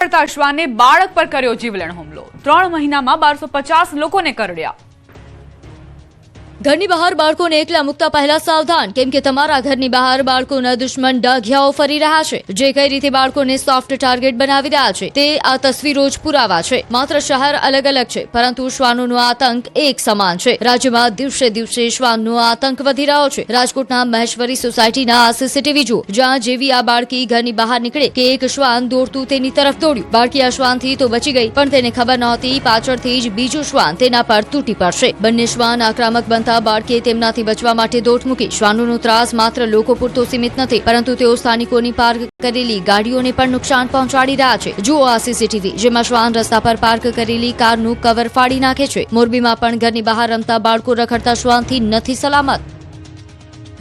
શ્વાને બાળક પર કર્યો જીવલેણ હુમલો 3 મહિનામાં 1250 લોકોને કરડ્યા। ઘરની બહાર બાળકોને એકલા મૂકતા પહેલા સાવધાન, કેમ કે તમારા ઘરની બહાર બાળકોના દુશ્મન ડાઘિયાઓ ફરી રહ્યા છે, જે કઈ રીતે બાળકોને સોફ્ટ ટાર્ગેટ બનાવી રહ્યા છે તે આ તસવીરો જ પુરાવા છે। માત્ર શહેર અલગ અલગ છે, પરંતુ શ્વાનોનો આતંક એક સમાન છે। રાજ્યમાં દિવસે દિવસે શ્વાનનો આતંક વધી રહ્યો છે। રાજકોટના મહેશ્વરી સોસાયટીના આ સીસીટીવી જુઓ, જ્યાં જેવી આ બાળકી ઘરની બહાર નીકળે કે એક શ્વાન દોડતું તેની તરફ દોડ્યું। બાળકી આ શ્વાનથી તો બચી ગઈ, પણ તેને ખબર નહોતી પાછળથી જ બીજું શ્વાન તેના પર તૂટી પડશે। બંને શ્વાન આક્રમક બનતા બાળકીએ તેમનાથી બચવા માટે દોટ મૂકી। શ્વાનોનો ત્રાસ માત્ર લોકો પૂરતો સીમિત નથી, પરંતુ તેઓ સ્થાનિકોની પાર્ક કરેલી ગાડીઓને પણ નુકસાન પહોંચાડી રહ્યા છે। જુઓ આ સીસીટીવી, જેમાં શ્વાન રસ્તા પર પાર્ક કરેલી કારનું કવર ફાડી નાખે છે। મોરબીમાં પણ ઘરની બહાર રમતા બાળકો રખડતા શ્વાનથી નથી સલામત।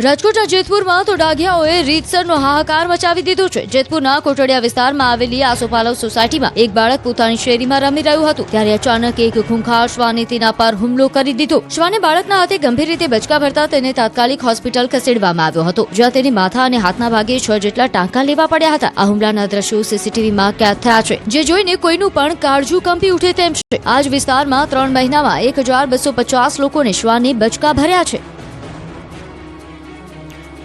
રાજકોટના જેતપુરમાં તો ડાઘિયાઓએ રીતસરનો હાહાકાર મચાવી દીધો છે। જેતપુરના કોટડિયા વિસ્તારમાં આવેલી આસોપાલવ સોસાયટીમાં એક બાળક પોતાની શેરીમાં રમી રહ્યું હતું, ત્યારે અચાનક એક ખૂંખાર શ્વાને તેના પર હુમલો કરી દીધો। શ્વાને બાળકના હાથે ગંભીર રીતે બચકા ભરતા તેને તાત્કાલિક હોસ્પિટલ ખસેડવામાં આવ્યો હતો, જ્યાં તેને માથા અને હાથના ભાગે 6 જેટલા ટાંકા લેવા પડ્યા હતા। આ હુમલાના દ્રશ્યો સીસીટીવીમાં કેદ થયા છે, જે જોઈને કોઈનું પણ કાળજું કંપી ઉઠે તેમ છે। આ જ વિસ્તારમાં 3 મહિનામાં 1250 લોકોને શ્વાને બચકા ભર્યા છે।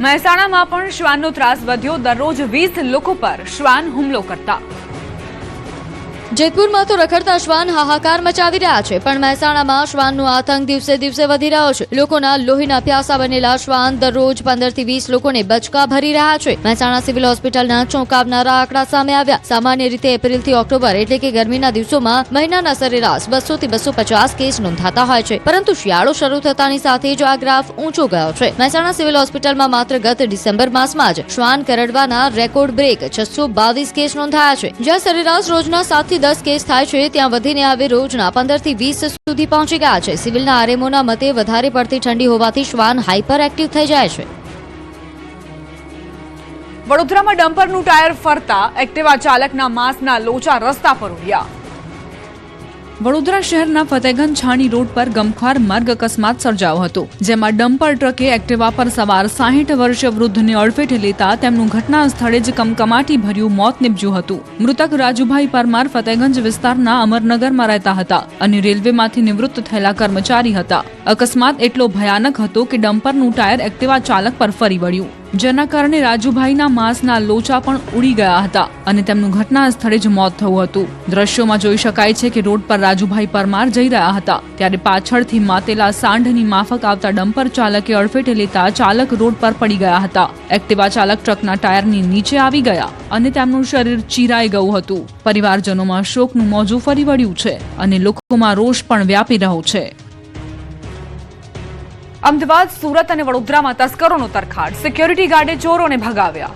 મહેસાણામાં પણ શ્વાનનો ત્રાસ વધ્યો। દરરોજ 20 લોકો પર શ્વાન હુમલો કરતા। જેતપુરમાં તો રખડતા શ્વાન હાહાકાર મચાવી રહ્યા છે, પણ મહેસાણામાં શ્વાનનો આતંક દિવસે દિવસે વધી રહ્યો છે। લોકોના લોહીના પ્યાસા બનેલા શ્વાન દરરોજ 15 થી 20 લોકોને બચકા ભરી રહ્યા છે। મહેસાણા સિવિલ હોસ્પિટલના ચોંકાવનારા આંકડા સામે આવ્યા। સામાન્ય રીતે એપ્રિલથી ઓક્ટોબર એટલે કે ગરમીના દિવસોમાં મહિનાના સરેરાશ 200 થી 250 કેસ નોંધાતા હોય છે, પરંતુ શિયાળો શરૂ થતાની સાથે જ આ ગ્રાફ ઊંચો ગયો છે। મહેસાણા સિવિલ હોસ્પિટલમાં માત્ર ગત ડિસેમ્બર માસમાં જ શ્વાન કરડવાના રેકોર્ડ બ્રેક 622 કેસ નોંધાયા છે। જ્યાં સરેરાશ રોજના 7 થી 10 કેસ થાય છે, ત્યાં વધીને હવે રોજના 15 થી 20 સુધી પહોંચી ગયા છે। સિવિલના આરએમઓના મતે વધારે પડતી ઠંડી હોવાથી શ્વાન હાઇપર એક્ટિવ થઈ જાય છે। વડોદરામાં ડમ્પરનું ટાયર ફરતા એક્ટિવા ચાલકના માંસના લોચા રસ્તા પર ઉડ્યા। વડોદરા શહેરના ફતેગંજ છાણી રોડ પર ગમખ્વાર માર્ગ અકસ્માત સર્જાયો હતો, જેમાં ડમ્પર ટ્રકે એક્ટિવા પર સવાર 60 વર્ષીય વૃદ્ધને અડફેટે લેતા તેમનું ઘટના સ્થળે જ કમકમાટી ભર્યું મોત નીપજ્યું હતું। મૃતક રાજુભાઈ પરમાર ફતેગંજ વિસ્તારના અમરનગરમાં રહેતા હતા અને રેલવેમાંથી નિવૃત્ત થયેલા કર્મચારી હતા। અકસ્માત એટલો ભયાનક હતો કે ડમ્પરનું ટાયર એક્ટિવા ચાલક પર ફરી વળ્યું, જેના કારણે રાજુભાઈના માંસના લોચા પણ ઉડી ગયા હતા અને તેમનું ઘટના સ્થળે જ મોત થયું હતું। દ્રશ્યોમાં જોઈ શકાય છે કે રોડ પર રાજુભાઈ પરમાર જઈ રહ્યા હતા, ત્યારે પાછળથી માતેલા સાંઢની માફક આવતા ડમ્પર ચાલકે અડફેટે લેતા ચાલક રોડ પર પડી ગયા હતા। એક્ટિવા ચાલક ટ્રકના ટાયરની નીચે આવી ગયા અને તેમનું શરીર ચીરાઈ ગયું હતું। પરિવારજનોમાં શોકનું મોજું ફરી વળ્યું છે અને લોકોમાં રોષ પણ વ્યાપી રહ્યો છે। અમદાવાદ, સુરત અને વડોદરામાં તસ્કરોનો તરખાટ। સિક્યોરિટી ગાર્ડે ચોરોને ભગાવ્યા।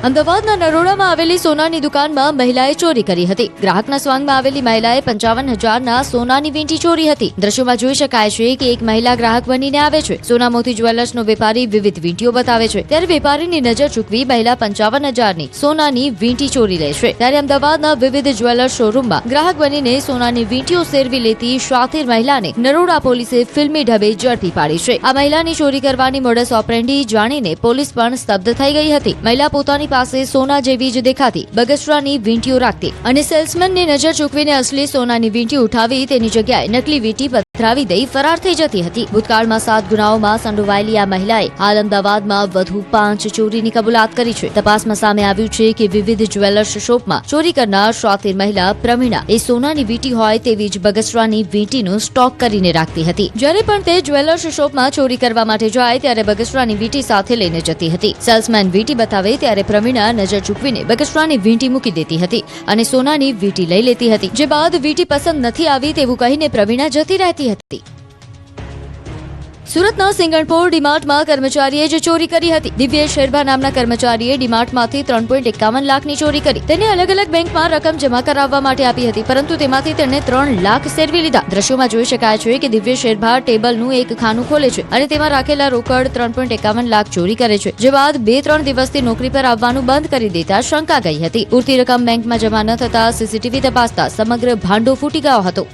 અમદાવાદના નરોડામાં આવેલી સોનાની દુકાનમાં મહિલાએ ચોરી કરી હતી। ગ્રાહકના સ્વાંગમાં આવેલી મહિલાએ 55,000ના સોનાની વીંટી ચોરી હતી। દ્રશ્યોમાં જોઈ શકાય છે કે એક મહિલા ગ્રાહક બનીને આવે છે। સોના મોતી જ્વેલર્સનો વેપારી વિવિધ વીંટીઓ બતાવે છે, ત્યારે વેપારીની નજર ચૂકવી મહિલા 55,000ની સોનાની વીંટી ચોરી લે છે। ત્યારે અમદાવાદના વિવિધ જ્વેલર્સ શોરૂમમાં ગ્રાહક બનીને સોનાની વીંટીઓ સેરવી લેતી શાતીર મહિલાને નરોડા પોલીસે ફિલ્મી ઢબે ઝડપી પાડી છે। આ મહિલાની ચોરી કરવાની મોડસ ઓપરેન્ડી જાણીને પોલીસ પણ સ્તબ્ધ થઈ ગઈ હતી। મહિલા પોતાની પાસે સોના જેવી જ દેખાતી બગસરાની વીંટીઓ રાખતી અને સેલ્સમેનની નજર ચૂકવીને અસલી સોનાની વીંટી ઉઠાવી તેની જગ્યાએ નકલી વીંટી પધરાવી દઈ ફરાર થઈ જતી હતી। ભૂતકાળમાં 7 ગુનાઓમાં સંડોવાયેલી આ મહિલાએ હાલ અમદાવાદમાં વધુ 5 ચોરીની કબૂલાત કરી છે। તપાસમાં સામે આવ્યું છે કે વિવિધ જ્વેલર્સ શોપમાં ચોરી કરનાર શાતીર મહિલા પ્રવીણા એ સોનાની વીંટી હોય તેવી જ બગસરાની વીંટીનો સ્ટોક કરીને રાખતી હતી। જ્યારે પણ તે જ્વેલર્સ શોપમાં ચોરી કરવા માટે જાય ત્યારે બગસરાની વીંટી સાથે લઈને જતી હતી। સેલ્સમેન વીંટી બતાવે ત્યારે પ્રવીણા નજર ચૂકવીને બગસરાની વીંટી મૂકી દેતી હતી અને સોનાની વીંટી લઈ લેતી હતી, જે બાદ વીંટી પસંદ નથી આવી તેવું કહીને પ્રવીણા જતી રહેતી હતી। સુરતના સિંગણપોર ડીમાર્ટમાં કર્મચારીએ જ ચોરી કરી હતી। દિવ્યેશ શેરભા નામના કર્મચારીએ ડીમાર્ટમાંથી 3.51 લાખની ચોરી કરી। તેને અલગ અલગ બેંકમાં રકમ જમા કરાવવા માટે આપી હતી, પરંતુ તેમાંથી તેણે 3 લાખ સેરવી લીધા। દ્રશ્યોમાં જોઈ શકાય છે કે દિવ્યેશ શેરભા ટેબલનું એક ખાનું ખોલે છે અને તેમાં રાખેલા રોકડ 3.51 લાખ ચોરી કરે છે, જે બાદ 2-3 દિવસથી નોકરી પર આવવાનું બંધ કરી દેતા શંકા ગઈ હતી। પૂરતી રકમ બેંકમાં જમા ન થતા સીસીટીવી તપાસતા સમગ્ર ભાંડો ફૂટી ગયો હતો।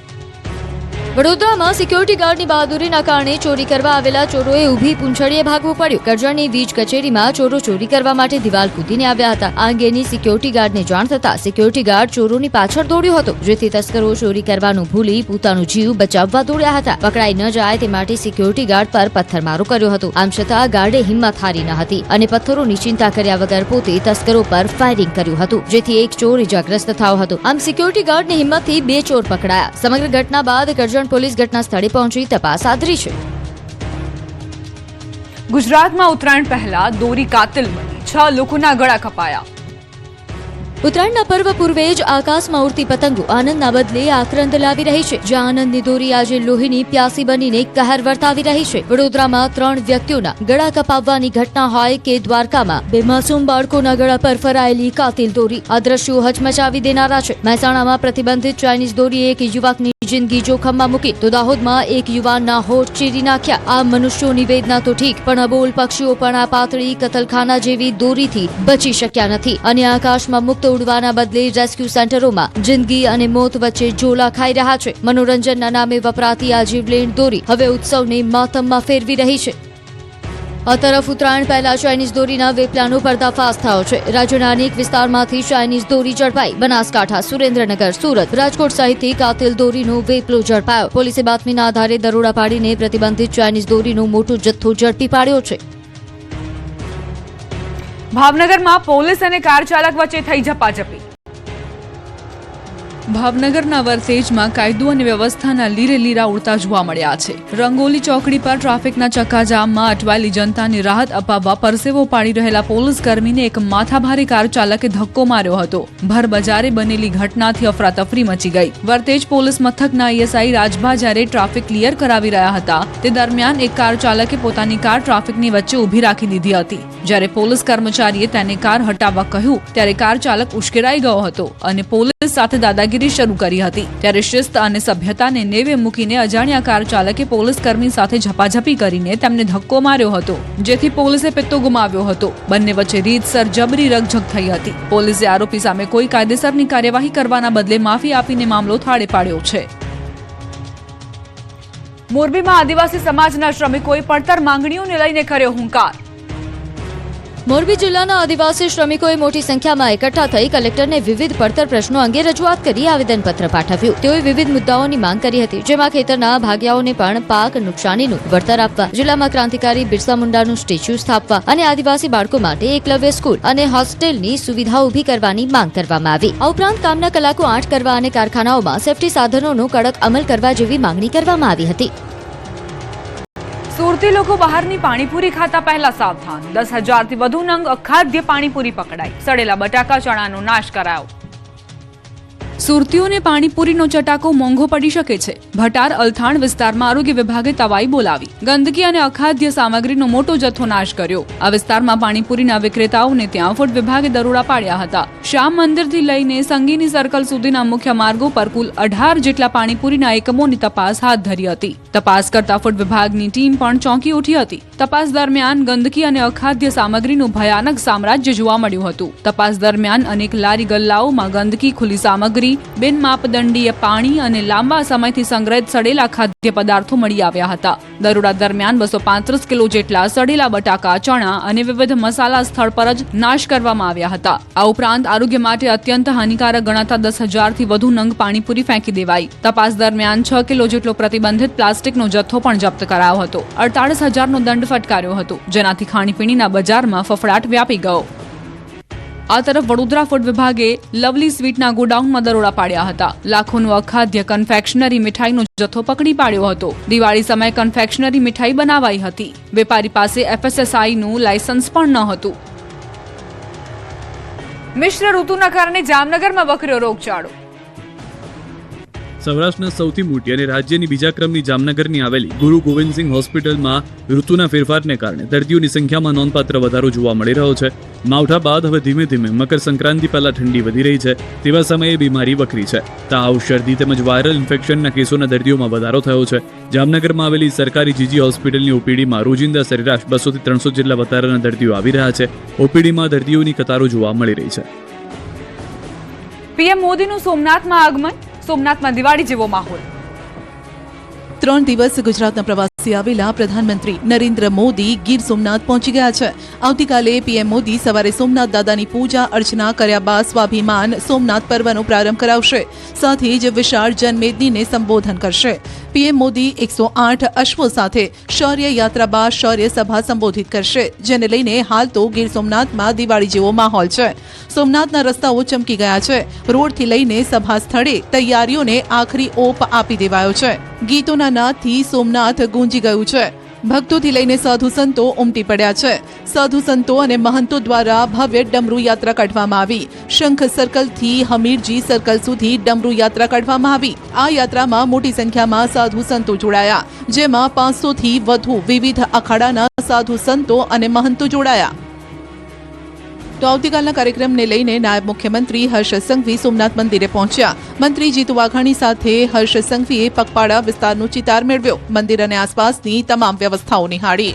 વડોદરામાં સિક્યોરિટી ગાર્ડની બહાદુરીના કારણે ચોરી કરવા આવેલા ચોરોએ ઊભી પૂંછડીએ ભાગવું પડ્યું. કરજણની વીજ કચેરીમાં ચોરો ચોરી કરવા માટે દિવાલ કૂદીને આવ્યા હતા. આ અંગેની સિક્યોરિટી ગાર્ડને જાણ થતાં સિક્યોરિટી ગાર્ડ ચોરોની પાછળ દોડ્યો હતો, જેથી તસ્કરો ચોરી કરવાનું ભૂલી પોતાનો જીવ બચાવવા દોડ્યા હતા. પકડાઈ ન જાય તે માટે સિક્યોરિટી ગાર્ડ પર પથ્થરમારો કર્યો હતો. આમ છતાં ગાર્ડે હિંમત હારી ન હતી અને પથ્થરોની ચિંતા કર્યા વગર પોતે તસ્કરો પર ફાયરિંગ કર્યું હતું, જેથી એક ચોર ઇજાગ્રસ્ત થયો હતો. આમ સિક્યોરિટી ગાર્ડની હિંમતથી 2 ચોર પકડાયા. સમગ્ર ઘટના બાદ કરજણ પોલીસ ઘટના સ્થળે પહોંચી તપાસ હાથ ધરી છે. ગુજરાતમાં ઉત્તરાયણ પહેલા દોરી કાતિલ બની 6 લોકોના ગળા કપાયા. ઉત્તરાયણના પર્વ પૂર્વે જ આકાશમાં ઉડતી પતંગો આનંદના બદલે આક્રંદ લાવી રહી છે, જ્યાં આનંદની દોરી આજે લોહીની પ્યાસી બનીને કહેર વર્તાવી રહી છે. વડોદરામાં 3 વ્યક્તિઓના ગળા કપાવવાની ઘટના હોય કે દ્વારકામાં 2 માસૂમ બાળકોના ગળા પર ફરાયેલી કાતિલ દોરી, આ દ્રશ્યો હચમચાવી દેનારા છે. મહેસાણામાં પ્રતિબંધિત ચાઇનીઝ દોરીએ એક યુવકની જિંદગી જોખમમાં મૂકી તો દાહોદમાં એક યુવાનના હોઠ ચીરી નાખ્યા. આ મનુષ્યોની વેદના તો ઠીક, પણ અબોલ પક્ષીઓ પણ આ પાતળી કતલખાના જેવી દોરીથી બચી શક્યા નથી અને આકાશમાં મુક્ત ઉડવાના બદલે રેસ્ક્યુ સેન્ટરોમાં જિંદગી અને મોત વચ્ચે ઝોલા ખાઈ રહ્યા છે. મનોરંજનના નામે વપરાતી આ જીવલેણ દોરી હવે ઉત્સવને માતમમાં ફેરવી રહી છે. આ તરફ ઉત્તરાયણ પહેલા ચાઇનીઝ દોરીના વેપલાનો પર્દાફાશ થયો છે. રાજ્યના અનેક વિસ્તારમાંથી ચાઇનીઝ દોરી ઝડપાઈ. બનાસકાંઠા, સુરેન્દ્રનગર, સુરત, રાજકોટ સહિતથી કાતિલ દોરીનો વેપલો ઝડપાયો. પોલીસે બાતમીના આધારે દરોડા પાડીને પ્રતિબંધિત ચાઇનીઝ દોરીનો મોટો જથ્થો ઝડપી પાડ્યો છે. ભાવનગરમાં પોલીસ અને કાર ચાલક વચ્ચે થઈ ઝપાઝપી. ભાવનગરના વરતેજમાં કાયદો અને વ્યવસ્થાના લીરે લીરા ઉડતા જોવા મળ્યા છે. રંગોલી ચોકડી પર ટ્રાફિકના ચક્કાજામમાં અટવાયેલી જનતાને રાહત અપાવવા પરસેવો પાડી રહેલા પોલીસ કર્મીને એક માથાભારે કાર ચાલકે ધક્કો માર્યો હતો. ભર બજારે બનેલી ઘટનાથી અફરાતફરી મચી ગઈ. વરતેજ પોલીસ મથકના એએસઆઈ રાજભા જ્યારે ટ્રાફિક ક્લિયર કરાવી રહ્યા હતા તે દરમિયાન એક કાર ચાલકે પોતાની કાર ટ્રાફિકની વચ્ચે ઊભી રાખી દીધી હતી. જ્યારે પોલીસ કર્મચારીએ તેને કાર હટાવવા કહ્યું ત્યારે કાર ચાલક ઉશ્કેરાઈ ગયો હતો અને પોલીસ સાથે દાદાગીરી શરૂ કરી હતી. ત્યારે શિસ્ત અને સભ્યતાને નેવે મૂકીને અજાણ્યા કાર ચાલકે પોલીસ કર્મી સાથે ઝપાઝપી કરીને તેમને ધક્કો માર્યો હતો, જેથી પોલીસે પિત્તો ગુમાવ્યો હતો. બંને વચ્ચે રીતસર જબરી રકઝક થઈ હતી. પોલીસે આરોપી સામે કોઈ કાયદેસરની કાર્યવાહી કરવાના બદલે માફી આપીને મામલો થાળે પાડ્યો છે. મોરબીમાં આદિવાસી સમાજના શ્રમિકોએ પડતર માંગણીઓને લઈને કર્યો હુંકાર. મોરબી જિલ્લાના આદિવાસી શ્રમિકોએ મોટી સંખ્યામાં એકઠા થઈ કલેક્ટરને વિવિધ પડતર પ્રશ્નો અંગે રજૂઆત કરી આવેદનપત્ર પાઠવ્યું. તેઓએ વિવિધ મુદ્દાઓની માંગ કરી હતી, જેમાં ખેતરના ભાગિયાઓને પણ પાક નુકસાનીનું વળતર આપવા, જિલ્લામાં ક્રાંતિકારી બિરસા મુંડાનું સ્ટેચ્યુ સ્થાપવા અને આદિવાસી બાળકો માટે એકલવ્ય સ્કૂલ અને હોસ્ટેલની સુવિધા ઊભી કરવાની માંગ કરવામાં આવી. આ ઉપરાંત કામના કલાકો 8 કરવા અને કારખાનાઓમાં સેફટી સાધનોનો કડક અમલ કરવા જેવી માંગણી કરવામાં આવી હતી. સુરતી લોકો બહારની પાણીપુરી ખાતા પહેલા સાવધાન. 10,000થી વધુ નંગ અખાદ્ય પાણીપુરી પકડાઈ. સડેલા બટાકા ચણાનો નાશ કરાયો. સુરતીઓને પાણીપુરીનો ચટાકો મોંઘો પડી શકે છે. ભટાર અલથાણ વિસ્તારમાં આરોગ્ય વિભાગે તવાઈ બોલાવી ગંદકી અને અખાદ્ય સામગ્રીનો મોટો જથ્થો નાશ કર્યો. આ વિસ્તારમાં પાણીપુરીના વિક્રેતાઓને ત્યાં ફૂડ વિભાગે દરોડા પાડ્યા હતા. શ્યામ મંદિરથી લઈને સંગીની સર્કલ સુધીના મુખ્ય માર્ગો પર કુલ 18 જેટલા પાણીપુરીના એકમોની તપાસ હાથ ધરી હતી. તપાસ કરતા ફૂડ વિભાગની ટીમ પણ ચોંકી ઉઠી હતી. તપાસ દરમિયાન ગંદકી અને અખાદ્ય સામગ્રીનું ભયાનક સામ્રાજ્ય જોવા મળ્યું હતું. તપાસ દરમિયાન અનેક લારી ગલ્લાઓમાં ગંદકી, ખુલ્લી સામગ્રી, બિન માપદંડીય પાણી અને લાંબા સમયથી સંગ્રહિત સડેલા ખાદ્ય પદાર્થો મળી આવ્યા હતા. દરોડા દરમિયાન 235 કિલો જેટલા સડેલા બટાકા, ચણા અને વિવિધ મસાલા સ્થળ પર જ નાશ કરવામાં આવ્યા હતા. આ ઉપરાંત આરોગ્ય માટે અત્યંત હાનિકારક ગણાતા 10,000થી વધુ નંગ પાણીપુરી ફેંકી દેવાઈ. તપાસ દરમિયાન 6 કિલો જેટલો પ્રતિબંધિત પ્લાસ્ટિકનો જથ્થો પણ જપ્ત કરાયો હતો. 48,000નો દંડ ફટકાર્યો હતો, જેનાથી ખાણીપીણીના બજારમાં ફફડાટ વ્યાપી ગયો. આ તરફ વડોદરા ફૂડ વિભાગે લવલી સ્વીટના ગોડાઉનમાં દરોડા પાડ્યા હતા. લાખોનું અખાદ્ય કન્ફેક્શનરી મીઠાઈનો જથ્થો પકડી પાડ્યો હતો. દિવાળી સમયે કન્ફેક્શનરી મીઠાઈ બનાવાઈ હતી. વેપારી પાસે FSSAIનું લાયસન્સ પણ ન હતું. મિશ્ર ઋતુના કારણે જામનગરમાં વકર્યો રોગચાળો. સૌરાષ્ટ્રના સૌથી મોટી અને રાજ્યની બીજા ક્રમની જામનગરની આવેલી ગુરુ ગોવિંદસિંહ હોસ્પિટલમાં ઋતુના ફેરફારને કારણે દર્દીઓની સંખ્યામાં નોંધપાત્ર વધારો જોવા મળી રહ્યો છે. માવઠા બાદ હવે ધીમે ધીમે મકર સંક્રાંતિ પહેલા ઠંડી વધી રહી છે. તેવા સમયે બીમારી વકરી છે. તાવ, શરદી તેમજ વાયરલ ઇન્ફેક્શનના કેસોના દર્દીઓમાં વધારો થયો છે. જામનગરમાં આવેલી સરકારી જીજી હોસ્પિટલની ઓપીડીમાં રોજિંદા સરેરાશ 200 થી 300 જેટલા વધારાના દર્દીઓ આવી રહ્યા છે. ઓપીડીમાં દર્દીઓની કતારો જોવા મળી રહી છે. પીએમ મોદીનું સોમનાથમાં આગમન. સોમનાથમાં દિવાળી જેવો માહોલ. 3 દિવસ ગુજરાતના પ્રવાસે આવેલા પ્રધાનમંત્રી નરેન્દ્ર મોદી ગીર સોમનાથ પહોંચી ગયા છે. આવતીકાલે પીએમ મોદી સવારે સોમનાથ દાદાની પૂજા અર્ચના કર્યા બાદ સ્વાભિમાન સોમનાથ પર્વનો પ્રારંભ કરાવશે. સાથે જ વિશાળ જનમેદનીને સંબોધન કરશે. પીએમ મોદી 108 અશ્વો સાથે શૌર્ય યાત્રા બાદ શૌર્ય સભા સંબોધિત કરશે, જેને લઈને હાલ તો ગીર સોમનાથમાં દિવાળી જેવો માહોલ છે. સોમનાથના રસ્તાઓ ચમકી ગયા છે. રોડથી લઈને સભા સ્થળે તૈયારીઓને આખરી ઓપ આપી દેવાયો છે. ગીતોના નાદથી સોમનાથ ગુંજી ગયું છે. ભક્તોથી લઈને સાધુ સંતો ઉમટી પડ્યા છે. સાધુ સંતો અને મહંતો દ્વારા ભવ્ય ડમરૂ યાત્રા કાઢવામાં આવી. શંખ સર્કલથી હમીરજી સર્કલ સુધી ડમરૂ યાત્રા કાઢવામાં આવી. આ યાત્રામાં મોટી સંખ્યામાં સાધુ સંતો જોડાયા, જેમાં 500 થી વધુ વિવિધ અખાડાના સાધુ સંતો અને મહંતો જોડાયા. તો આવતીકાલના કાર્યક્રમને લઈને નાયબ મુખ્યમંત્રી હર્ષ સંઘવી સોમનાથ મંદિરે પહોંચ્યા. મંત્રી જીતુ વાઘાણી સાથે હર્ષ સંઘવીએ પગપાળા વિસ્તારનો ચિતાર મેળવ્યો. મંદિર અને આસપાસની તમામ વ્યવસ્થાઓ નિહાળી.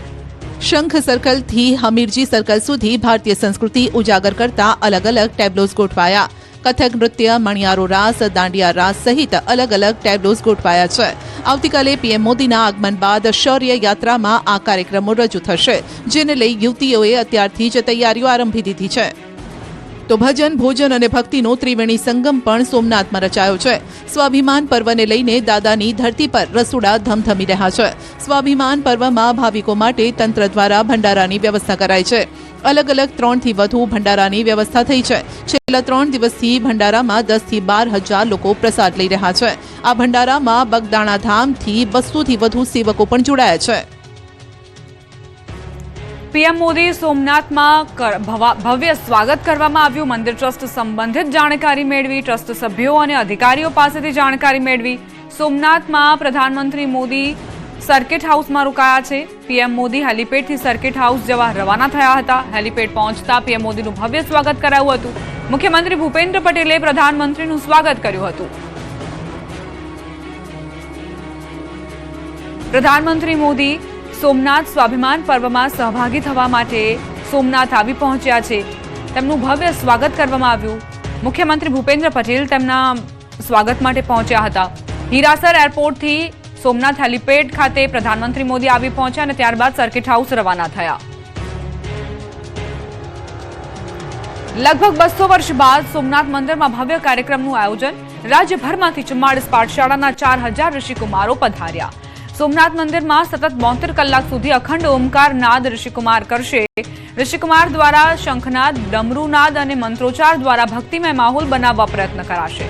શંખ સર્કલથી હમીરજી સર્કલ સુધી ભારતીય સંસ્કૃતિ ઉજાગર કરતા અલગ અલગ ટેબ્લોસ ગોઠવાયા. કથક નૃત્ય, મણિયારો રાસ, દાંડિયા રાસ સહિત અલગ અલગ ટેબ્લોસ ગોઠવાયા છે. આવતીકાલે પીએમ મોદીના આગમન બાદ શૌર્ય યાત્રામાં આ કાર્યક્રમો રજૂ થશે, જેને લઈ યુવતીઓએ અત્યારથી જ તૈયારીઓ આરંભી દીધી છે. તો ભજન, ભોજન અને ભક્તિનો ત્રિવેણી સંગમ પણ સોમનાથમાં રચાયો છે. સ્વાભિમાન પર્વને લઈને દાદાની ધરતી પર રસોડા ધમધમી રહ્યા છે. સ્વાભિમાન પર્વમાં ભાવિકો માટે તંત્ર દ્વારા ભંડારાની વ્યવસ્થા કરાઈ છે. અલગ અલગ 3 થી વધુ ભંડારાની વ્યવસ્થા થઈ છે. છેલ્લા 3 દિવસથી ભંડારામાં 10 થી 12,000 લોકો પ્રસાદ લઈ રહ્યા છે. આ ભંડારામાં બગદાણા ધામથી 200 થી વધુ સેવકો પણ જોડાયા છે. પીએમ મોદી સોમનાથમાં ભવ્ય સ્વાગત કરવામાં આવ્યું. મંદિર ટ્રસ્ટ સંબંધિત જાણકારી મેળવી, ટ્રસ્ટ સભ્યો અને અધિકારીઓ પાસેથી જાણકારી મેળવી. સોમનાથમાં પ્રધાનમંત્રી મોદી સર્કિટ હાઉસમાં રોકાયા છે. પીએમ મોદી હેલીપેડથી સર્કિટ હાઉસ જવા રવાના થયા હતા. હેલીપેડ પહોંચતા પીએમ મોદીનું ભવ્ય સ્વાગત કરાયું હતું. મુખ્યમંત્રી ભૂપેન્દ્ર પટેલે પ્રધાનમંત્રીનું સ્વાગત કર્યું હતું. પ્રધાનમંત્રી મોદી સોમનાથ સ્વાભિમાન પર્વમાં સહભાગી થવા માટે સોમનાથ આવી પહોંચ્યા છે. તેમનું ભવ્ય સ્વાગત કરવામાં આવ્યું. મુખ્યમંત્રી ભૂપેન્દ્ર પટેલ તેમના સ્વાગત માટે પહોંચ્યા હતા. હીરાસર એરપોર્ટથી સોમનાથ હેલીપેડ ખાતે પ્રધાનમંત્રી મોદી આવી પહોંચ્યા અને ત્યારબાદ સર્કિટ હાઉસ રવાના થયા. લગભગ 200 વર્ષ બાદ સોમનાથ મંદિરમાં ભવ્ય કાર્યક્રમનું આયોજન. રાજ્યભરમાંથી 44 પાઠશાળાના 4000 ઋષિકુમારો પધાર્યા. સોમનાથ મંદિરમાં સતત 72 કલાક સુધી અખંડ ઓમકાર નાદ ઋષિકુમાર કરશે. ઋષિકુમાર દ્વારા શંખનાદ, ડમરૂનાદ અને મંત્રોચ્ચાર દ્વારા ભક્તિમય માહોલ બનાવવા પ્રયત્ન કરાશે.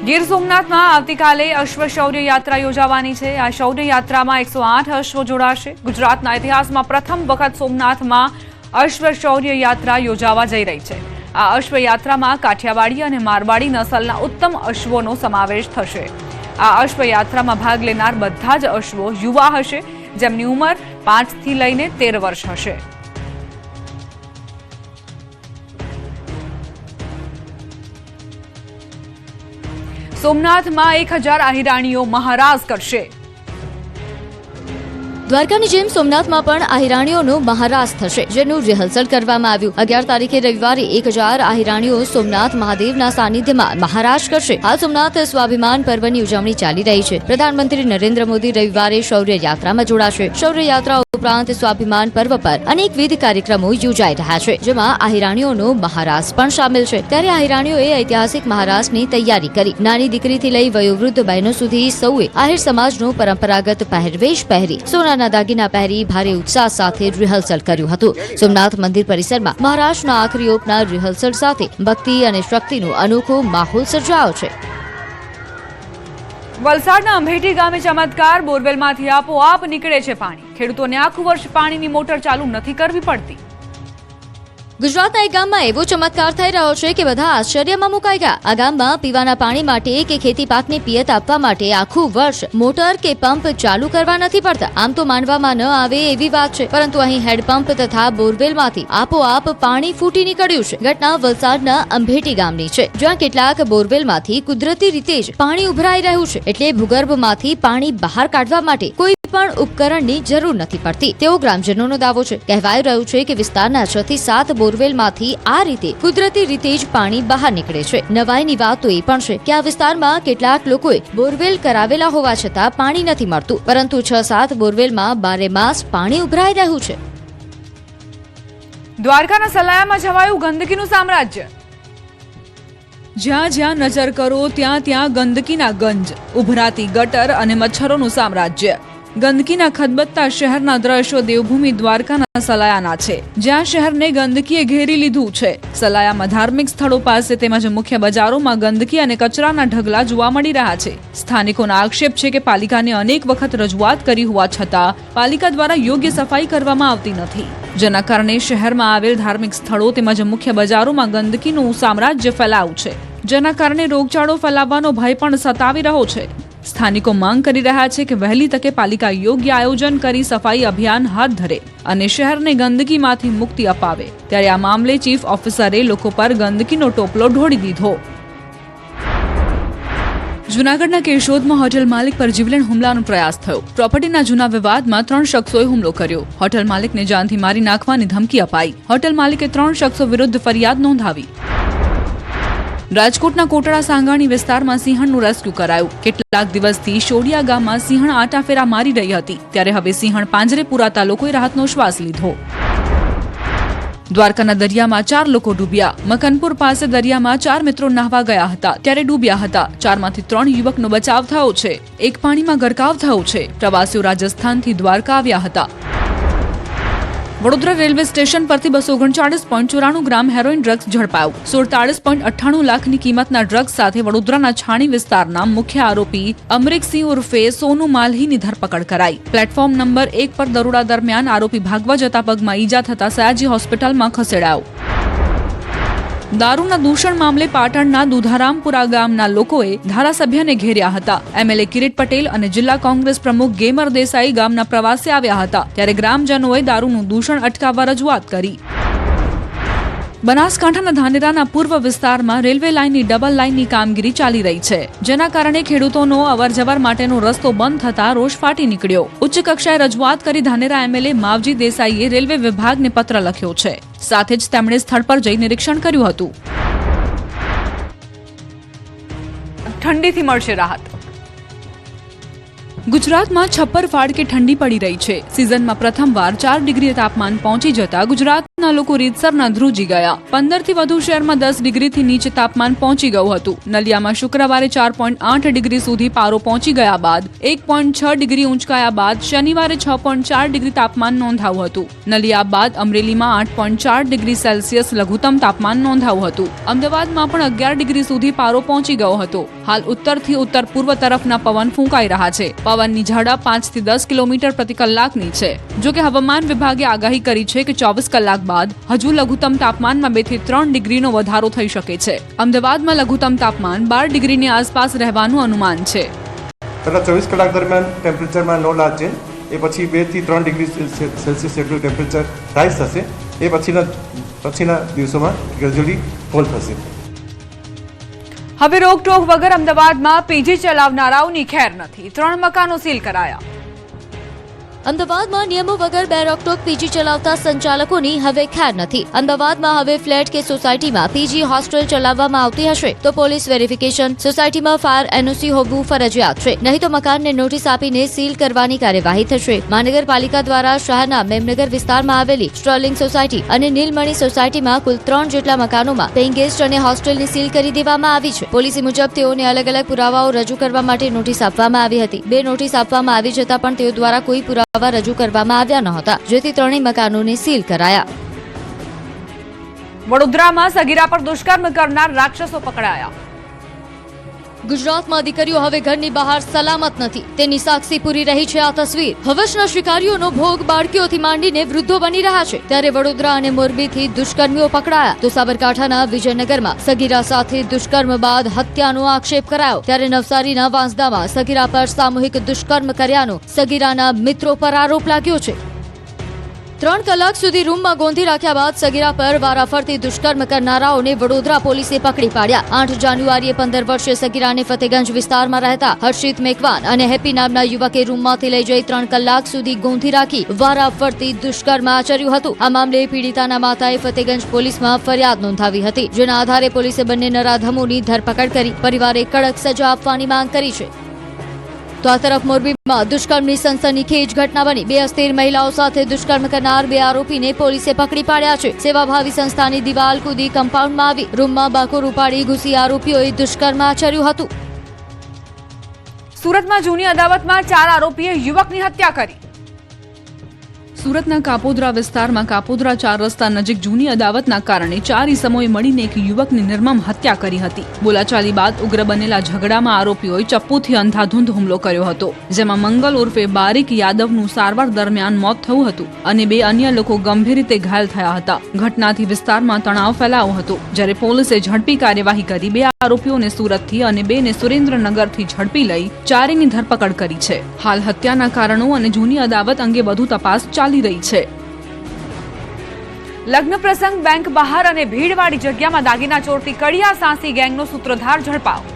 ગીર સોમનાથમાં આવતીકાલે અશ્વ શૌર્ય યાત્રા યોજાવાની છે. આ શૌર્ય યાત્રામાં 108 અશ્વો જોડાશે. ગુજરાતના ઇતિહાસમાં પ્રથમ વખત સોમનાથમાં અશ્વ શૌર્ય યાત્રા યોજાવા જઈ રહી છે. આ અશ્વ યાત્રામાં કાઠિયાવાડી અને મારવાડી નસલના ઉત્તમ અશ્વોનો સમાવેશ થશે. આ અશ્વ યાત્રામાં ભાગ લેનાર બધા જ અશ્વો યુવા હશે, જેમની ઉંમર 5 થી લઈને 13 વર્ષ હશે. સોમનાથમાં 1000 આહિરાણીઓ મહારાજ કરશે. દ્વારકાની જેમ સોમનાથમાં પણ આહિરાણીઓનો મહારાસ થશે, જેનું રિહર્સલ કરવામાં આવ્યું. 11 તારીખે રવિવારે 1000 આહિરાણીઓ સોમનાથ મહાદેવના સાનિધ્યમાં મહારાસ કરશે. હાલ સોમનાથ સ્વાભિમાન પર્વની ઉજવણી ચાલી રહી છે. પ્રધાનમંત્રી નરેન્દ્ર મોદી રવિવારે શૌર્ય યાત્રામાં જોડાશે. શૌર્ય યાત્રા ઉપરાંત સ્વાભિમાન પર્વ પર અનેકવિધ કાર્યક્રમો યોજાઈ રહ્યા છે, જેમાં આહિરાણીઓનો મહારાસ પણ સામેલ છે. ત્યારે આહિરાણીઓએ ઐતિહાસિક મહારાસની તૈયારી કરી. નાની દીકરીથી લઈ વયોવૃદ્ધ બહેનો સુધી સૌએ આહિર સમાજનો પરંપરાગત પહેરવેશ પહેરી સોનાના દાગીના પહેરી ભારે ઉત્સાહ સાથે રિહર્સલ કર્યું હતું. સોમનાથ મંદિર પરિસરમાં મહારાષ્ટ્રના આખરી ઓપના રિહર્સલ સાથે ભક્તિ અને શક્તિનો અનોખો માહોલ સર્જાયો છે. વલસાડના અંભેટી ગામે ચમત્કાર. બોરવેલમાંથી આપોઆપ નીકળે છે પાણી. ખેડૂતોને આખું વર્ષ પાણીની મોટર ચાલુ નથી કરવી પડતી. ગુજરાતના એક ગામમાં એવો ચમત્કાર થઈ રહ્યો છે કે બધા આશ્ચર્યમાં મુકાઈ ગયા. આ ગામમાં પીવાના પાણી માટે કે ખેતી પાકને પિયત આપવા માટે આખું વર્ષ મોટર કે પંપ ચાલુ કરવા નથી પડતા. આમ તો માનવામાં ન આવે એવી વાત છે, પરંતુ અહીં હેડપંપ તથા બોરવેલમાંથી આપોઆપ પાણી ફૂટી નીકળ્યું છે. ઘટના વલસાડના અંભેટી ગામની છે, જ્યાં કેટલાક બોરવેલમાંથી કુદરતી રીતે જ પાણી ઉભરાઈ રહ્યું છે. એટલે ભૂગર્ભમાંથી પાણી બહાર કાઢવા માટે કોઈ પણ ઉપકરણની જરૂર નથી પડતી તેવો ગ્રામજનોનો દાવો છે. કહેવાય રહ્યું છે કે વિસ્તારના 6 થી 7 બોરવેલમાંથી આ રીતે કુદરતી રીતે જ પાણી બહાર નીકળે છે. નવાઈની વાત તો એ પણ છે કે આ વિસ્તારમાં કેટલાક લોકોએ બોરવેલ કરાવેલા હોવા છતાં પાણી નથી મળતું, પરંતુ 6-7 બોરવેલમાં બારેમાસ પાણી ઉભરાઈ રહ્યું છે. દ્વારકાના સલાયામાં છવાયું ગંદકીનું સામ્રાજ્ય. જ્યાં જ્યાં નજર કરો ત્યાં ત્યાં ગંદકીના ગંજ, ઉભરાતી ગટર અને મચ્છરોનું સામ્રાજ્ય. ગંદકીના ખદબદતા શહેરના દ્રશ્યો દેવભૂમિ દ્વારકાના સલાયાના છે, જ્યાં શહેરને ગંદકીએ ઘેરી લીધું છે. સલાયામાં ધાર્મિક સ્થળો પાસે તેમજ મુખ્ય બજારોમાં ગંદકી અને કચરાના ઢગલા જોવા મળી રહ્યા છે. સ્થાનિકોના આક્ષેપ છે કે પાલિકાને અનેક વખત રજૂઆત કરી હોવા છતાં પાલિકા દ્વારા યોગ્ય સફાઈ કરવામાં આવતી નથી, જેના કારણે શહેરમાં આવેલ ધાર્મિક સ્થળો તેમજ મુખ્ય બજારોમાં ગંદકીનું સામ્રાજ્ય ફેલાયું છે, જેના કારણે રોગચાળો ફેલાવવાનો ભય પણ સતાવી રહ્યો છે. સ્થાનિકો માંગ કરી રહ્યા છે કે વહેલી તકે પાલિકા યોગ્ય આયોજન કરી સફાઈ અભિયાન હાથ ધરે અને શહેરને ગંદકીમાંથી મુક્તિ અપાવે. ત્યારે આ મામલે ચીફ ઓફિસરે લોકો પર ગંદકીનો ટોપલો ઢોળી દીધો. જૂનાગઢના કેશોદમાં હોટેલ માલિક પર જીવલેણ હુમલાનો પ્રયાસ થયો. પ્રોપર્ટીના જૂના વિવાદમાં 3 શખ્સોએ હુમલો કર્યો. હોટેલ માલિકને જાનથી મારી નાખવાની ધમકી અપાઈ. હોટેલ માલિકે 3 શખ્સો વિરુદ્ધ ફરિયાદ નોંધાવી. રાજકોટના કોટડા સાંગાણી વિસ્તારમાં સિંહણનું રેસ્ક્યુ કરાયું. કેટલાક દિવસથી શોડિયા ગામમાં સિંહણ આટાફેરા મારી રહી હતી, ત્યારે હવે સિંહણ પાંજરે પુરાતા લોકોએ રાહતનો શ્વાસ લીધો. દ્વારકાના દરિયામાં 4 લોકો ડૂબ્યા. મકનપુર પાસે દરિયામાં 4 મિત્રો નહાવા ગયા હતા, ત્યારે ડૂબ્યા હતા. 4માંથી 3 યુવકનો બચાવ થયો છે. એક પાણીમાં ગરકાવ થયો છે. પ્રવાસીઓ રાજસ્થાનથી દ્વારકા આવ્યા હતા. વડોદરા રેલવે સ્ટેશન પરથી 239.94 ગ્રામ હેરોઇન ડ્રગ્સ ઝડપાયું. 47.98 લાખની કિંમતના ડ્રગ્સ સાથે વડોદરાના છાણી વિસ્તારના મુખ્ય આરોપી અમરીકસિંહ ઉર્ફે સોનુ માલ્હીની ધરપકડ કરાઈ. પ્લેટફોર્મ નંબર 1 પર દરોડા દરમિયાન આરોપી ભાગવા જતા પગમાં ઈજા થતા સયાજી હોસ્પિટલમાં ખસેડાયો. દારૂના દૂષણ મામલે પાટણના દુધારામપુરા ગામના લોકોએ ધારાસભ્યને ઘેર્યા હતા. એમએલએ કિરીટ પટેલ અને જિલ્લા કોંગ્રેસ પ્રમુખ ગેમર દેસાઈ ગામના પ્રવાસે આવ્યા હતા, ત્યારે ગ્રામજનોએ દારૂનું દૂષણ અટકાવવા રજૂઆત કરી. બનાસકાંઠાના ધાનેરાના પૂર્વ વિસ્તારમાં રેલવે લાઇનની ડબલ લાઇનની કામગીરી ચાલી રહી છે, જેના કારણે ખેડૂતોનો અવરજવર માટેનો રસ્તો બંધ થતા રોષ ફાટી નીકળ્યો. ઉચ્ચ કક્ષાએ રજૂઆત કરી ધાનેરા એમએલએ માવજી દેસાઈએ રેલવે વિભાગને પત્ર લખ્યો છે. સાથે જ તેમણે સ્થળ પર જઈ નિરીક્ષણ કર્યું હતું. ઠંડીથી મળશે રાહત. ગુજરાતમાં છપ્પર ફાડકે ઠંડી પડી રહી છે. સિઝનમાં પ્રથમવાર 4 ડિગ્રી તાપમાન પહોંચી જતા ગુજરાતના લોકો રીતસરના ધ્રુજી ગયા. 15 થી વધુ શહેરમાં 10 ડિગ્રીથી નીચે તાપમાન પહોંચી ગયું હતું. નલિયામાં શુક્રવારે 4.8 ડિગ્રી સુધી પારો પહોંચી ગયા બાદ 1.6 ડિગ્રી ઊંચકાયા બાદ શનિવારે 6.4 ડિગ્રી તાપમાન નોંધાયું હતું. નલિયા બાદ અમરેલીમાં 8.4 ડિગ્રી સેલ્સિયસ લઘુત્તમ તાપમાન નોંધાયું હતું. અમદાવાદમાં પણ 11 ડિગ્રી સુધી પારો પહોંચી ગયો હતો. હાલ ઉત્તરથી ઉત્તર પૂર્વ તરફના પવન ફૂંકાઈ રહ્યા છે. પવનની ઝડપ 5 થી 10 કિલોમીટર પ્રતિ કલાકની છે. જોકે હવામાન વિભાગે આગાહી કરી છે કે 24 કલાક બાદ હજુ લઘુત્તમ તાપમાનમાં 2 થી 3 ડિગ્રીનો વધારો થઈ શકે છે. અમદાવાદમાં લઘુત્તમ તાપમાન 12 ડિગ્રીની આસપાસ રહેવાનું અનુમાન છે. છેલ્લા 24 કલાક દરમિયાન ટેમ્પરેચરમાં નો લાર્જ ચેન્જ, એ પછી 2 થી 3 ડિગ્રી સેલ્સિયસ જેટલું ટેમ્પરેચર રાઇઝ થશે. એ પછીના દિવસોમાં ગ્રેજ્યુઅલી ફોલ થશે. હવે રોકટોક વગર અમદાવાદમાં પીજી ચલાવનારાઓની ખેર નથી. 3 મકાનો સીલ કરાયા. અમદાવાદમાં નિયમો વગર બે રોકટોક પીજી ચલાવતા સંચાલકોની હવે ખેર નથી. અમદાવાદમાં હવે ફ્લેટ કે સોસાયટીમાં પીજી હોસ્ટેલ ચલાવવામાં આવતી હશે તો પોલીસ વેરિફિકેશન, સોસાયટીમાં ફાયર એનઓસી હોવું ફરજિયાત છે. નહીં તો મકાનને નોટિસ આપીને સીલ કરવાની કાર્યવાહી થશે. મહાનગરપાલિકા દ્વારા શહેરના મેમનગર વિસ્તારમાં આવેલી સ્ટ્રોલિંગ સોસાયટી અને નીલમણી સોસાયટીમાં કુલ 3 જેટલા મકાનોમાં પેઇંગ ગેસ્ટ અને હોસ્ટેલને સીલ કરી દેવામાં આવી છે. પોલીસ મુજબ તેઓને અલગ અલગ પુરાવાઓ રજૂ કરવા માટે નોટિસ આપવામાં આવી હતી. 2 નોટિસ આપવામાં આવી જતા પણ તેઓ દ્વારા કોઈ પુરાવા રજૂ કરવામાં આવ્યા નહોતા, જેથી 3 મકાનોને સીલ કરાયા. વડોદરામાં સગીરા પર દુષ્કર્મ કરનાર રાક્ષસો પકડાયા. ગુજરાતમાં દીકરીઓ હવે ઘરની બહાર સલામત નથી, તેની સાક્ષી પૂરી રહી છે આ તસવીર. હવસના શિકારીઓનો ભોગ બાળકીઓથી માંડીને વૃદ્ધો બની રહ્યા છે. ત્યારે વડોદરા અને મોરબીથી દુષ્કર્મીઓ પકડાયા તો સાબરકાંઠાના વિજયનગરમાં સગીરા સાથે દુષ્કર્મ બાદ હત્યાનો આક્ષેપ કરાયો. ત્યારે નવસારીના વાંસદામાં સગીરા પર સામૂહિક દુષ્કર્મ કર્યાનો સગીરાના મિત્રો પર આરોપ લાગ્યો છે. 3 કલાક સુધી રૂમમાં ગોંધી રાખ્યા બાદ સગીરા પર વારાફરતી દુષ્કર્મ કરનારાઓને વડોદરા પોલીસે પકડી પાડ્યા. 8 જાન્યુઆરીએ 15 વર્ષીય સગીરાને ફતેગંજ વિસ્તારમાં રહેતા હર્ષિત મેકવાન અને હેપી નામના યુવકે રૂમમાંથી લઈ જઈ 3 કલાક સુધી ગોંધી રાખી વારાફરતી દુષ્કર્મ આચર્યું હતું. આ મામલે પીડિતાના માતાએ ફતેગંજ પોલીસમાં ફરિયાદ નોંધાવી હતી, જેના આધારે પોલીસે બંને નરાધમોની ધરપકડ કરી પરિવારે કડક સજા આપવાની માંગ કરી છે. તો આ તરફ મોરબીમાં દુષ્કર્મની સનસનીખેજ ઘટના બની. 2 અસ્થિર મહિલાઓ સાથે દુષ્કર્મ કરનાર 2 આરોપીને પોલીસે પકડી પાડ્યા છે. સેવાભાવી સંસ્થાની દિવાલ કૂદી કમ્પાઉન્ડમાં આવી રૂમમાં બાકોર ઉપાડી ઘૂસી આરોપીઓએ દુષ્કર્મ આચર્યું હતું. સુરતમાં જૂની અદાવતમાં 4 આરોપીએ યુવકની હત્યા કરી. સુરતના કાપોદ્રા વિસ્તારમાં કાપોદ્રા 4 રસ્તા નજીક જૂની અદાવતના કારણે 4 ઈસમોએ મળીને એક યુવકની નિર્મમ હત્યા કરી હતી. બોલાચાલી બાદ ઉગ્ર બનેલા ઝઘડામાં આરોપીઓએ ચપ્પુથી અંધાધૂંધ હુમલો કર્યો હતો, જેમાં મંગલ ઉર્ફે બારીક યાદવનું સારવાર દરમિયાન મોત થયું હતું અને 2 અન્ય લોકો ગંભીર રીતે ઘાયલ થયા હતા. ઘટનાથી વિસ્તારમાં તણાવ ફેલાયો હતો, જ્યારે પોલીસે ઝડપી કાર્યવાહી કરી 2 આરોપીઓને સુરતથી અને 2 ને સુરેન્દ્રનગરથી ઝડપી લઈ 4ની ધરપકડ કરી છે. હાલ હત્યાના કારણો અને જૂની અદાવત અંગે વધુ તપાસ ચાલી રહી છે. લગ્ન પ્રસંગ, બેંક બહાર અને ભીડવાળી જગ્યામાં દાગીના ચોરતી કડિયા સાંસી ગેંગનો સૂત્રધાર ઝડપાયો.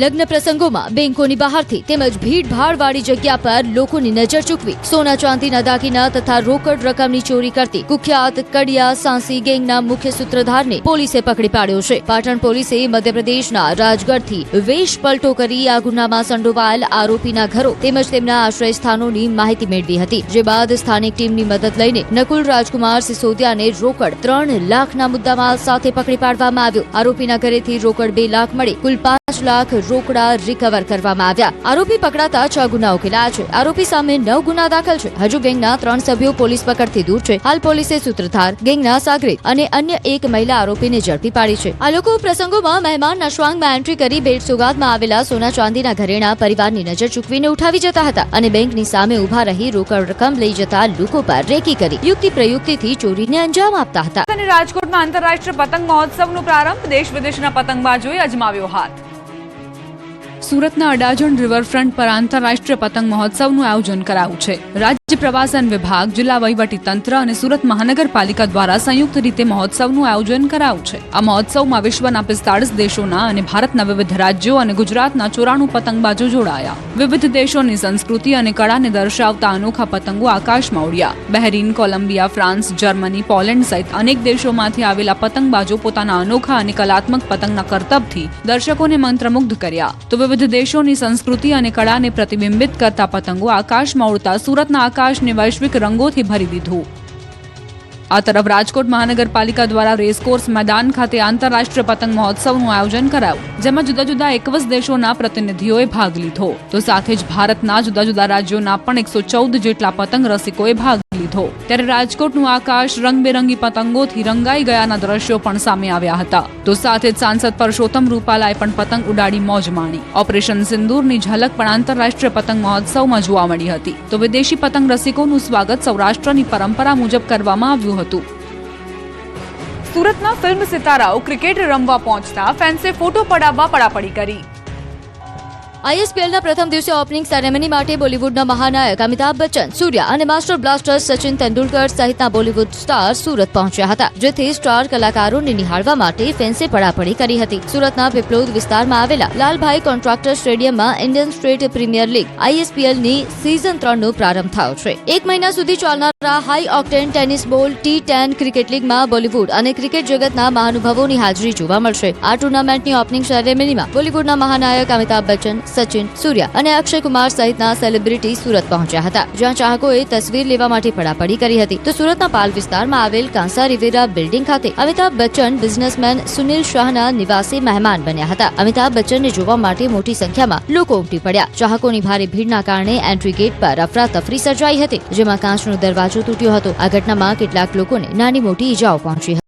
લગ્ન પ્રસંગોમાં બેંકોની બહારથી તેમજ ભીડભાડવાળી જગ્યા પર લોકોની નજર ચૂકવી સોના ચાંદીના દાગીના તથા રોકડ રકમની ચોરી કરતી કુખ્યાત કડિયા સાંસી ગેંગના મુખ્ય સૂત્રધારને પોલીસે પકડી પાડ્યો છે. પાટણ પોલીસે મધ્યપ્રદેશના રાજગઢથી વેશ પલટો કરી આ ગુનામાં સંડોવાયેલ આરોપીના ઘરો તેમજ તેમના આશ્રય સ્થાનોની માહિતી મેળવી હતી, જે બાદ સ્થાનિક ટીમની મદદ લઈને નકુલ રાજકુમાર સિસોદિયાને રોકડ 3 લાખના મુદ્દામાલ સાથે પકડી પાડવામાં આવ્યો. આરોપીના ઘરેથી રોકડ 2 લાખ મળી કુલ 5 લાખ રોકડા રિકવર કરવામાં આવ્યા. આરોપી પકડાતા 6 ગુના ઉકેલાયા છે. આરોપી સામે 9 ગુના દાખલ છે. હજુ ગેંગના 3 સભ્યો પોલીસ પકડથી દૂર છે. હાલ પોલીસે સૂત્રધાર, ગેંગના સાગરીત અને અન્ય 1 મહિલા આરોપીને ઝડપી પાડી છે. આ લોકો પ્રસંગોમાં મહેમાનના શ્વાંગમાં એન્ટ્રી કરી ભેટ સોગાદમાં આવેલા સોના ચાંદીના ઘરેણા પરિવારની નજર ચૂકવીને ઉઠાવી જતા હતા અને બેંકની સામે ઉભા રહી રોકડ રકમ લઈ જતા લોકો પર રેકી કરી યુક્તિ પ્રયુક્તિથી ચોરીને અંજામ આપતા હતા. અને રાજકોટમાં આંતરરાષ્ટ્રીય પતંગ મહોત્સવનો પ્રારંભ, દેશ વિદેશના પતંગબાજોએ અજમાવ્યો હાથ. સુરતના અડાજણ રિવરફ્રન્ટ પર આંતરરાષ્ટ્રીય પતંગ મહોત્સવનું આયોજન કરાયું છે. રાજ્ય પ્રવાસન વિભાગ, જિલ્લા વહીવટી તંત્ર અને સુરત મહાનગરપાલિકા દ્વારા સંયુક્ત રીતે મહોત્સવનું આયોજન કરાયું છે. આ મહોત્સવમાં વિશ્વના 45 દેશોના અને ભારતના વિવિધ રાજ્યો અને ગુજરાતના 94 પતંગબાજો જોડાયા. વિવિધ દેશોની સંસ્કૃતિ અને કળાને દર્શાવતા અનોખા પતંગો આકાશમાં ઉડ્યા. બહેરીન, કોલંબિયા, ફ્રાન્સ, જર્મની, પોલેન્ડ સહિત અનેક દેશોમાંથી આવેલા પતંગબાજો પોતાના અનોખા અને કલાત્મક પતંગના કરતબથી દર્શકોને મંત્રમુગ્ધ કર્યા. તો વિવિધ દેશોની સંસ્કૃતિ અને કળાને પ્રતિબિંબિત કરતા પતંગો આકાશમાં ઉડતા સુરતના આકાશને વૈશ્વિક રંગોથી ભરી દીધું. આ તરફ રાજકોટ મહાનગરપાલિકા દ્વારા રેસકોર્સ મેદાન ખાતે આંતરરાષ્ટ્રીય પતંગ મહોત્સવનું આયોજન કરાયું, જેમાં જુદા જુદા 21 દેશોના પ્રતિનિધિઓએ ભાગ લીધો. તો સાથે જ ભારતના જુદા જુદા રાજ્યોના પણ 114 જેટલા પતંગ રસિકોએ ભાગ લીધો. ત્યારે રાજકોટનું આકાશ રંગબેરંગી પતંગોથી રંગાઈ ગયાના દ્રશ્યો પણ સામે આવ્યા હતા. તો સાથે જ સાંસદ પરસોત્તમ રૂપાલાએ પણ પતંગ ઉડાડી મોજ માણી. ઓપરેશન સિંદૂરની ઝલક પણ આંતરરાષ્ટ્રીય પતંગ મહોત્સવમાં જોવા મળી હતી. તો વિદેશી પતંગ રસિકોનું સ્વાગત સૌરાષ્ટ્રની પરંપરા મુજબ કરવામાં આવ્યું હતું. સુરતના ફિલ્મ સિતારાઓ ક્રિકેટ રમવા પહોંચતા ફેન્સે ફોટો પડાવવા પડાપડી કરી. આઈએસપીએલના પ્રથમ દિવસે ઓપનિંગ સેરેમની માટે બોલિવૂડના મહાનાયક અમિતાભ બચ્ચન, સૂર્યા અને માસ્ટર બ્લાસ્ટર સચિન તેંડુલકર સહિતના બોલિવૂડ સ્ટાર સુરત પહોંચ્યા હતા, જેથી સ્ટાર કલાકારોને નિહાળવા માટે ફેન્સે પડાપડી કરી હતી. સુરતના પીપલોદ વિસ્તારમાં આવેલા લાલભાઈ કોન્ટ્રાક્ટર સ્ટેડિયમમાં ઇન્ડિયન સ્ટેટ પ્રીમિયર લીગ આઈએસપીએલની સિઝન 3નો પ્રારંભ થયો છે. 1 મહિના સુધી ચાલનારા હાઈ ઓક્ટેન ટેનિસ બોલ T10 ક્રિકેટ લીગમાં બોલિવૂડ અને ક્રિકેટ જગતના મહાનુભાવોની હાજરી જોવા મળશે. આ ટુર્નામેન્ટની ઓપનિંગ સેરેમનીમાં બોલિવૂડના મહાનાયક અમિતાભ બચ્ચન, સચિન, સૂર્યા અને અક્ષય કુમાર સહિતના સેલિબ્રિટી સુરત પહોંચ્યા હતા, જ્યાં ચાહકોએ તસવીર લેવા માટે પડાપડી કરી હતી. તો સુરતના પાલ વિસ્તારમાં આવેલ કાંસા રિવેરા બિલ્ડિંગ ખાતે અમિતાભ બચ્ચન બિઝનેસમેન સુનિલ શાહના નિવાસે મહેમાન બન્યા હતા. અમિતાભ બચ્ચનને જોવા માટે મોટી સંખ્યામાં લોકો ઉમટી પડ્યા. ચાહકોની ભારે ભીડના કારણે એન્ટ્રી ગેટ પર અફરાતફરી સર્જાઈ હતી, જેમાં કાચનો દરવાજો તૂટ્યો હતો. આ ઘટનામાં કેટલાક લોકોને નાની મોટી ઈજાઓ પહોંચી હતી.